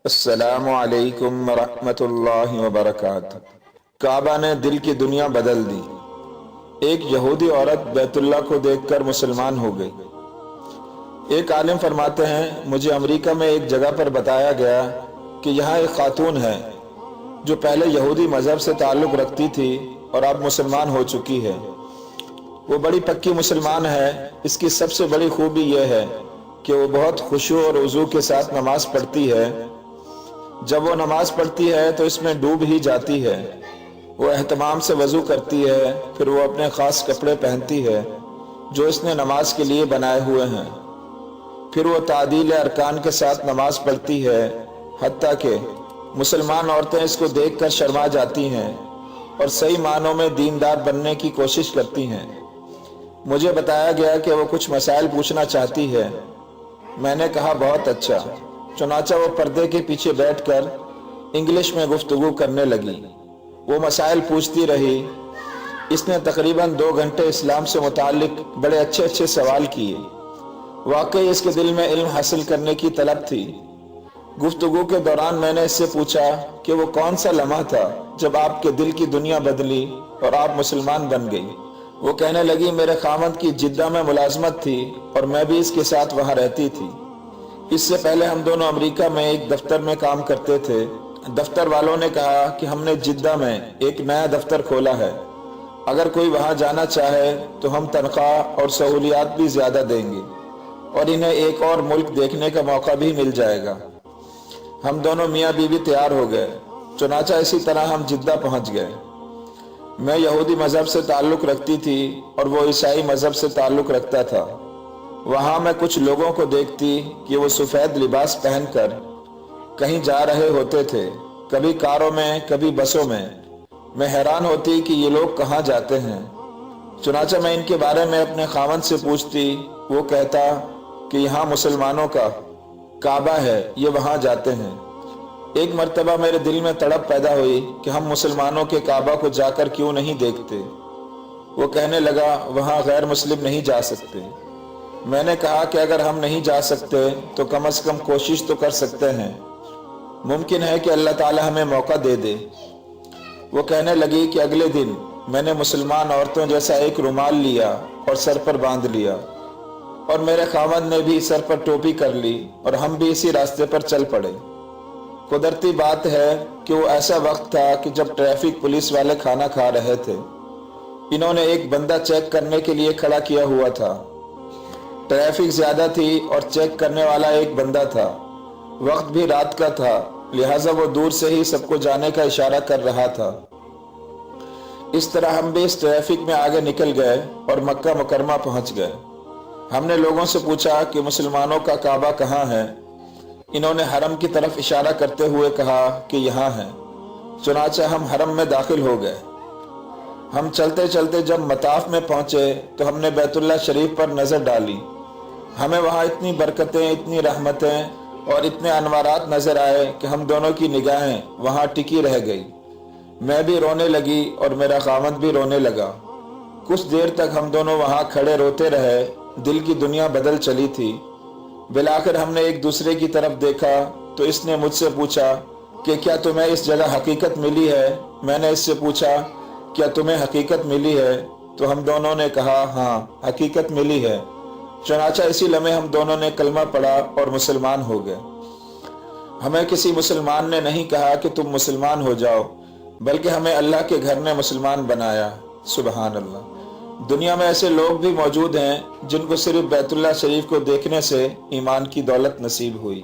السلام علیکم ورحمۃ اللہ وبرکاتہ۔ کعبہ نے دل کی دنیا بدل دی۔ ایک یہودی عورت بیت اللہ کو دیکھ کر مسلمان ہو گئی۔ ایک عالم فرماتے ہیں، مجھے امریکہ میں ایک جگہ پر بتایا گیا کہ یہاں ایک خاتون ہے جو پہلے یہودی مذہب سے تعلق رکھتی تھی اور اب مسلمان ہو چکی ہے۔ وہ بڑی پکی مسلمان ہے۔ اس کی سب سے بڑی خوبی یہ ہے کہ وہ بہت خشوع اور وضو کے ساتھ نماز پڑھتی ہے۔ جب وہ نماز پڑھتی ہے تو اس میں ڈوب ہی جاتی ہے۔ وہ اہتمام سے وضو کرتی ہے، پھر وہ اپنے خاص کپڑے پہنتی ہے جو اس نے نماز کے لیے بنائے ہوئے ہیں۔ پھر وہ تعدیل ارکان کے ساتھ نماز پڑھتی ہے، حتیٰ کہ مسلمان عورتیں اس کو دیکھ کر شرما جاتی ہیں اور صحیح معنوں میں دیندار بننے کی کوشش کرتی ہیں۔ مجھے بتایا گیا کہ وہ کچھ مسائل پوچھنا چاہتی ہے۔ میں نے کہا بہت اچھا۔ چنانچہ وہ پردے کے پیچھے بیٹھ کر انگلش میں گفتگو کرنے لگی۔ وہ مسائل پوچھتی رہی۔ اس نے تقریباً 2 گھنٹے اسلام سے متعلق بڑے اچھے سوال کیے۔ واقعی اس کے دل میں علم حاصل کرنے کی طلب تھی۔ گفتگو کے دوران میں نے اس سے پوچھا کہ وہ کون سا لمحہ تھا جب آپ کے دل کی دنیا بدلی اور آپ مسلمان بن گئی۔ وہ کہنے لگی، میرے خاوند کی جدہ میں ملازمت تھی اور میں بھی اس کے ساتھ وہاں رہتی تھی۔ اس سے پہلے ہم دونوں امریکہ میں ایک دفتر میں کام کرتے تھے۔ دفتر والوں نے کہا کہ ہم نے جدہ میں ایک نیا دفتر کھولا ہے، اگر کوئی وہاں جانا چاہے تو ہم تنخواہ اور سہولیات بھی زیادہ دیں گے اور انہیں ایک اور ملک دیکھنے کا موقع بھی مل جائے گا۔ ہم دونوں میاں بیوی تیار ہو گئے۔ چنانچہ اسی طرح ہم جدہ پہنچ گئے۔ میں یہودی مذہب سے تعلق رکھتی تھی اور وہ عیسائی مذہب سے تعلق رکھتا تھا۔ وہاں میں کچھ لوگوں کو دیکھتی کہ وہ سفید لباس پہن کر کہیں جا رہے ہوتے تھے، کبھی کاروں میں، کبھی بسوں میں۔ میں حیران ہوتی کہ یہ لوگ کہاں جاتے ہیں۔ چنانچہ میں ان کے بارے میں اپنے خاوند سے پوچھتی۔ وہ کہتا کہ یہاں مسلمانوں کا کعبہ ہے، یہ وہاں جاتے ہیں۔ ایک مرتبہ میرے دل میں تڑپ پیدا ہوئی کہ ہم مسلمانوں کے کعبہ کو جا کر کیوں نہیں دیکھتے۔ وہ کہنے لگا، وہاں غیر مسلم نہیں جا سکتے۔ میں نے کہا کہ اگر ہم نہیں جا سکتے تو کم از کم کوشش تو کر سکتے ہیں، ممکن ہے کہ اللہ تعالی ہمیں موقع دے دے۔ وہ کہنے لگی کہ اگلے دن میں نے مسلمان عورتوں جیسا ایک رومال لیا اور سر پر باندھ لیا، اور میرے خاوند نے بھی سر پر ٹوپی کر لی اور ہم بھی اسی راستے پر چل پڑے۔ قدرتی بات ہے کہ وہ ایسا وقت تھا کہ جب ٹریفک پولیس والے کھانا کھا رہے تھے۔ انہوں نے ایک بندہ چیک کرنے کے لیے کھڑا کیا ہوا تھا۔ ٹریفک زیادہ تھی اور چیک کرنے والا ایک بندہ تھا۔ وقت بھی رات کا تھا، لہٰذا وہ دور سے ہی سب کو جانے کا اشارہ کر رہا تھا۔ اس طرح ہم بھی اس ٹریفک میں آگے نکل گئے اور مکہ مکرمہ پہنچ گئے۔ ہم نے لوگوں سے پوچھا کہ مسلمانوں کا کعبہ کہاں ہے۔ انہوں نے حرم کی طرف اشارہ کرتے ہوئے کہا کہ یہاں ہے۔ چنانچہ ہم حرم میں داخل ہو گئے۔ ہم چلتے چلتے جب مطاف میں پہنچے تو ہم نے بیت اللہ شریف پر نظر ڈالی۔ ہمیں وہاں اتنی برکتیں، اتنی رحمتیں اور اتنے انوارات نظر آئے کہ ہم دونوں کی نگاہیں وہاں ٹکی رہ گئی۔ میں بھی رونے لگی اور میرا خاوند بھی رونے لگا۔ کچھ دیر تک ہم دونوں وہاں کھڑے روتے رہے۔ دل کی دنیا بدل چلی تھی۔ بالآخر ہم نے ایک دوسرے کی طرف دیکھا تو اس نے مجھ سے پوچھا کہ کیا تمہیں اس جگہ حقیقت ملی ہے؟ میں نے اس سے پوچھا کیا تمہیں حقیقت ملی ہے؟ تو ہم دونوں نے کہا ہاں، حقیقت ملی ہے۔ چنانچہ اسی لمحے ہم دونوں نے کلمہ پڑھا اور مسلمان ہو گئے۔ ہمیں کسی مسلمان نے نہیں کہا کہ تم مسلمان ہو جاؤ، بلکہ ہمیں اللہ کے گھر نے مسلمان بنایا۔ سبحان اللہ۔ دنیا میں ایسے لوگ بھی موجود ہیں جن کو صرف بیت اللہ شریف کو دیکھنے سے ایمان کی دولت نصیب ہوئی۔